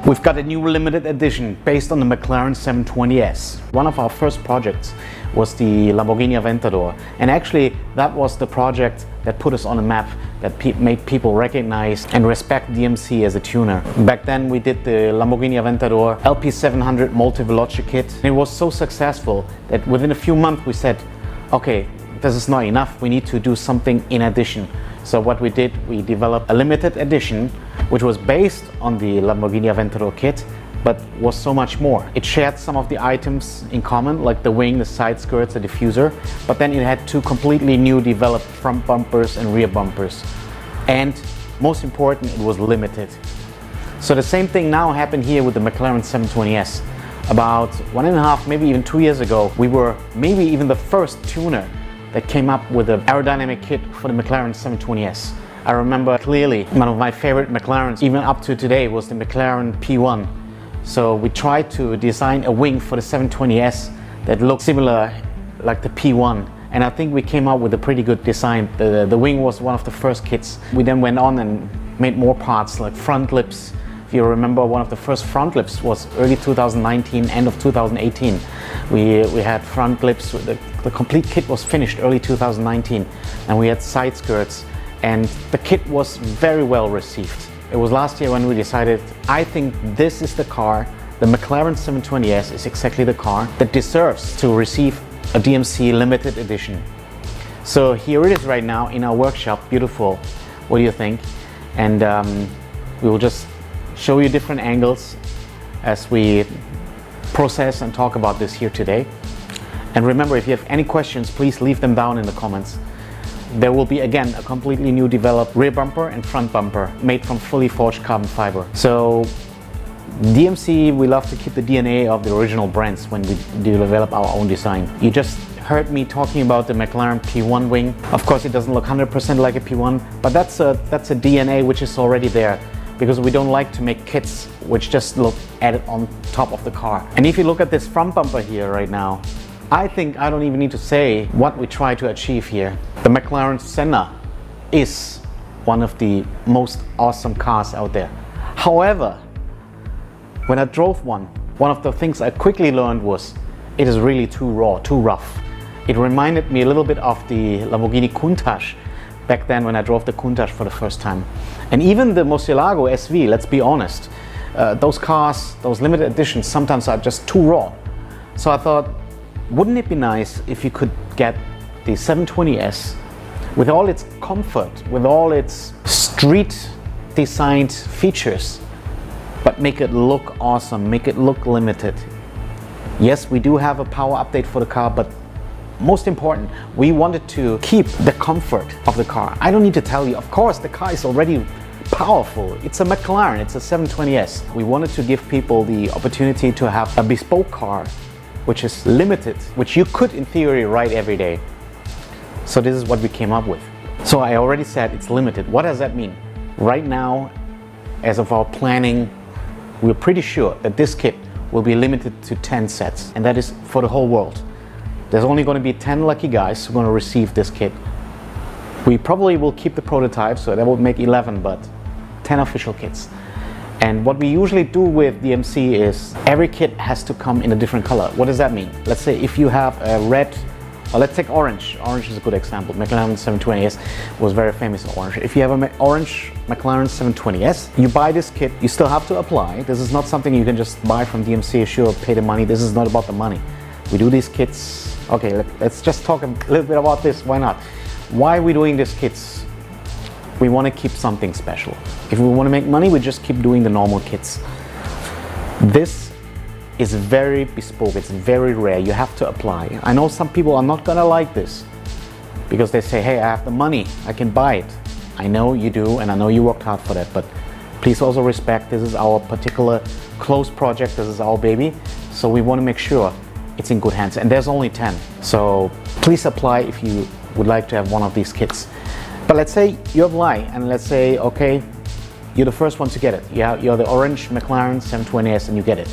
We've got a new limited edition based on the McLaren 720S. One of our first projects was the Lamborghini Aventador, and actually that was the project that put us on a map, that made people recognize and respect DMC as a tuner. Back then we did the Lamborghini Aventador LP700 multi-veloce kit. It was so successful that within a few months we said, okay, this is not enough, we need to do something in addition. So what we did, we developed a limited edition which was based on the Lamborghini Aventador kit, but was so much more. It shared some of the items in common, like the wing, the side skirts, the diffuser, but then it had two completely new developed front bumpers and rear bumpers. And most important, it was limited. So the same thing now happened here with the McLaren 720S. About 1.5, maybe even 2 years ago, we were maybe even the first tuner that came up with an aerodynamic kit for the McLaren 720S. I remember clearly one of my favorite McLarens, even up to today, was the McLaren P1. So we tried to design a wing for the 720S that looked similar like the P1. And I think we came up with a pretty good design. The wing was one of the first kits. We then went on and made more parts like front lips. If you remember, one of the first front lips was early 2019, end of 2018. We had front lips, the complete kit was finished early 2019. And we had side skirts. And the kit was very well received. It was last year when we decided, I think this is the car, the McLaren 720S is exactly the car that deserves to receive a DMC limited edition. So here it is right now in our workshop, beautiful. What do you think? And we will just show you different angles as we process and talk about this here today. And remember, if you have any questions, please leave them down in the comments. There will be again a completely new developed rear bumper and front bumper made from fully forged carbon fiber. So DMC, we love to keep the DNA of the original brands when we develop our own design. You just heard me talking about the McLaren P1 wing. Of course it doesn't look 100% like a P1, but that's a DNA which is already there, because we don't like to make kits which just look added on top of the car. And if you look at this front bumper here right now, I think I don't even need to say what we try to achieve here. The McLaren Senna is one of the most awesome cars out there. However, when I drove one of the things I quickly learned was it is really too raw, too rough. It reminded me a little bit of the Lamborghini Countach back then when I drove the Countach for the first time. And even the Murcielago SV, let's be honest, those cars, those limited editions sometimes are just too raw. So I thought, wouldn't it be nice if you could get the 720S with all its comfort, with all its street designed features, but make it look awesome, make it look limited. Yes, we do have a power update for the car, but most important, we wanted to keep the comfort of the car. I don't need to tell you, of course, the car is already powerful. It's a McLaren, it's a 720S. We wanted to give people the opportunity to have a bespoke car which is limited, which you could in theory ride every day. So this is what we came up with. So I already said it's limited. What does that mean? Right now, as of our planning, we're pretty sure that this kit will be limited to 10 sets, and that is for the whole world. There's only going to be 10 lucky guys who are going to receive this kit. We probably will keep the prototype, so that will make 11, but 10 official kits. And what we usually do with DMC is every kit has to come in a different color. What does that mean? Let's say if you have a red, or let's take orange. Orange is a good example. McLaren 720S was very famous in orange. If you have an orange McLaren 720S, you buy this kit, you still have to apply. This is not something you can just buy from DMC, sure, pay the money. This is not about the money. We do these kits. Okay, let's just talk a little bit about this. Why not? Why are we doing these kits? We want to keep something special. If we want to make money, we just keep doing the normal kits. This is very bespoke, it's very rare, you have to apply. I know some people are not gonna like this because they say, hey, I have the money, I can buy it. I know you do, and I know you worked hard for that, but please also respect, this is our particular close project, this is our baby, so we want to make sure it's in good hands, and there's only 10. So please apply if you would like to have one of these kits. But let's say you apply, and let's say, okay, you're the first one to get it. You're the orange McLaren 720S and you get it.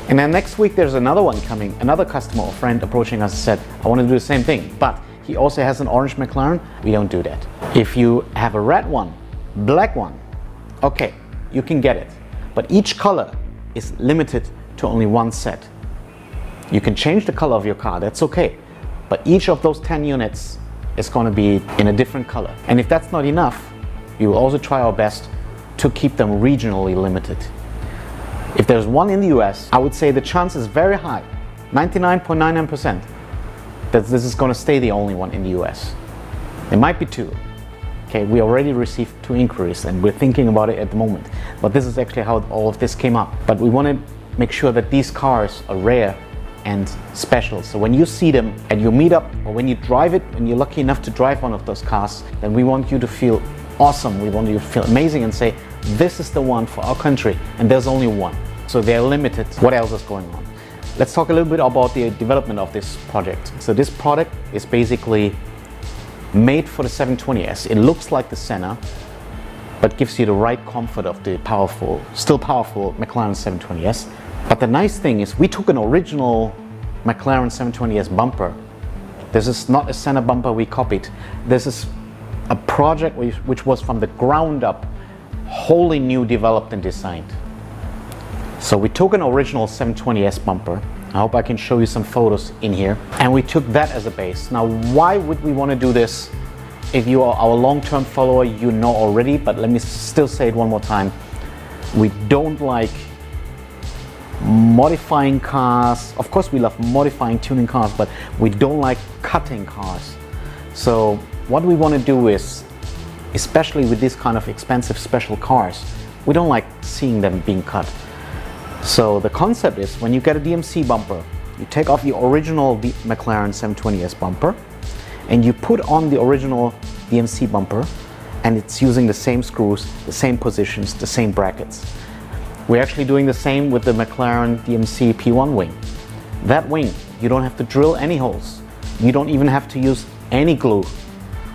And then next week there's another one coming, another customer or friend approaching us and said, I want to do the same thing, but he also has an orange McLaren. We don't do that. If you have a red one, black one, okay, you can get it. But each color is limited to only one set. You can change the color of your car, that's okay. But each of those 10 units is going to be in a different color. And if that's not enough, we will also try our best to keep them regionally limited. If there's one in the US, I would say the chance is very high, 99.99%, that this is going to stay the only one in the US. There might be two. Okay, we already received 2 inquiries and we're thinking about it at the moment. But this is actually how all of this came up. But we want to make sure that these cars are rare and special. So when you see them at your meetup or when you drive it, when you're lucky enough to drive one of those cars, then we want you to feel awesome. We want you to feel amazing and say, this is the one for our country, and there's only one. So they're limited. What else is going on? Let's talk a little bit about the development of this project. So this product is basically made for the 720S. It looks like the Senna, but gives you the right comfort of the powerful, still powerful McLaren 720S. But the nice thing is we took an original McLaren 720S bumper. This is not a Senna bumper we copied. This is a project which was from the ground up, wholly new developed and designed. So we took an original 720S bumper. I hope I can show you some photos in here. And we took that as a base. Now, why would we want to do this? If you are our long-term follower, you know already, but let me still say it one more time. We don't like modifying cars. Of course, we love modifying, tuning cars, but we don't like cutting cars. So what we want to do is, especially with this kind of expensive special cars, we don't like seeing them being cut. So the concept is, when you get a DMC bumper, you take off the original McLaren 720S bumper and you put on the original DMC bumper, and it's using the same screws, the same positions, the same brackets. We're actually doing the same with the McLaren DMC P1 wing. That wing, you don't have to drill any holes. You don't even have to use any glue.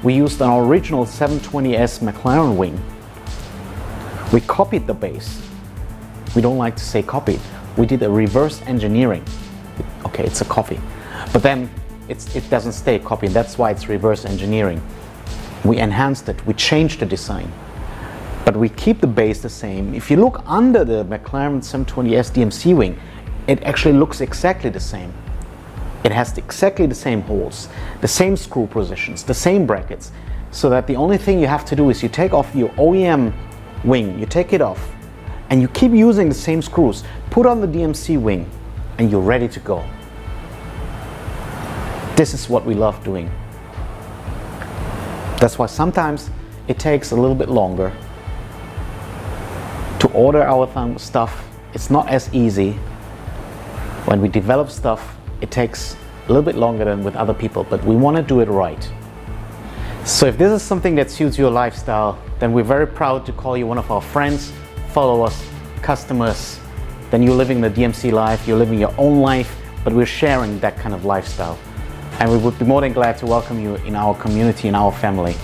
We used an original 720S McLaren wing. We copied the base. We don't like to say copied. We did a reverse engineering. Okay, it's a copy. But then it doesn't stay a copy, and that's why it's reverse engineering. We enhanced it, we changed the design. But we keep the base the same. If you look under the McLaren 720S DMC wing, it actually looks exactly the same. It has exactly the same holes, the same screw positions, the same brackets. So that the only thing you have to do is you take off your OEM wing, you take it off, and you keep using the same screws. Put on the DMC wing, and you're ready to go. This is what we love doing. That's why sometimes it takes a little bit longer to order our stuff. It's not as easy. When we develop stuff, it takes a little bit longer than with other people, but we want to do it right. So if this is something that suits your lifestyle, then we're very proud to call you one of our friends, followers, customers. Then you're living the DMC life, you're living your own life, but we're sharing that kind of lifestyle. And we would be more than glad to welcome you in our community, in our family.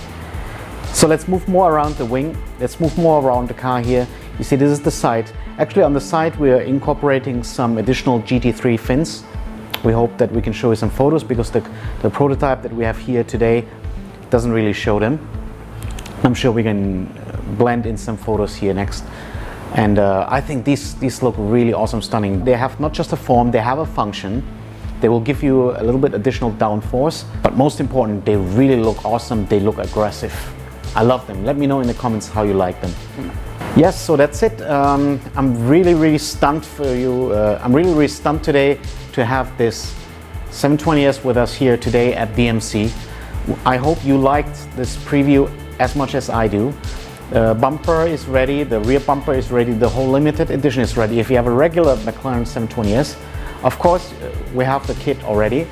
So let's move more around the wing. Let's move more around the car here. You see, this is the side. Actually, on the side, we are incorporating some additional GT3 fins. We hope that we can show you some photos, because the prototype that we have here today doesn't really show them. I'm sure we can blend in some photos here next. And I think these look really awesome, stunning. They have not just a form, they have a function. They will give you a little bit additional downforce, but most important, they really look awesome. They look aggressive. I love them. Let me know in the comments how you like them. Yes, so that's it. I'm really stunned for you. I'm really stunned today to have this 720S with us here today at DMC. I hope you liked this preview as much as I do. The bumper is ready, the rear bumper is ready, the whole limited edition is ready. If you have a regular McLaren 720S, of course, we have the kit already.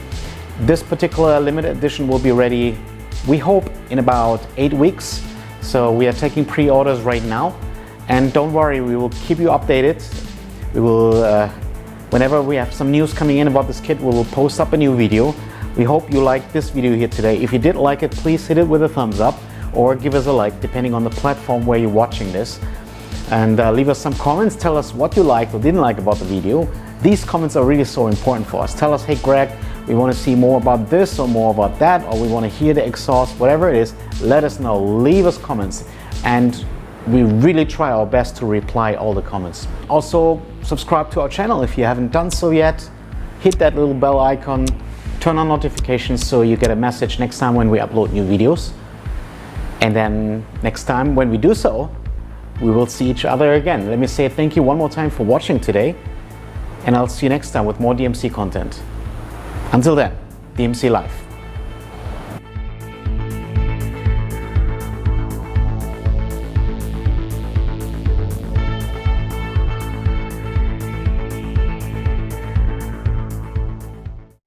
This particular limited edition will be ready, we hope, in about 8 weeks. So we are taking pre-orders right now. And don't worry, we will keep you updated. We will, whenever we have some news coming in about this kit, we will post up a new video. We hope you liked this video here today. If you did like it, please hit it with a thumbs up or give us a like, depending on the platform where you're watching this. And leave us some comments. Tell us what you liked or didn't like about the video. These comments are really so important for us. Tell us, hey Greg, we want to see more about this or more about that, or we want to hear the exhaust, whatever it is, let us know. Leave us comments. And we really try our best to reply all the comments. Also, subscribe to our channel if you haven't done so yet. Hit that little bell icon, turn on notifications so you get a message next time when we upload new videos. And then next time when we do so, we will see each other again. Let me say thank you one more time for watching today, and I'll see you next time with more DMC content. Until then, DMC Life.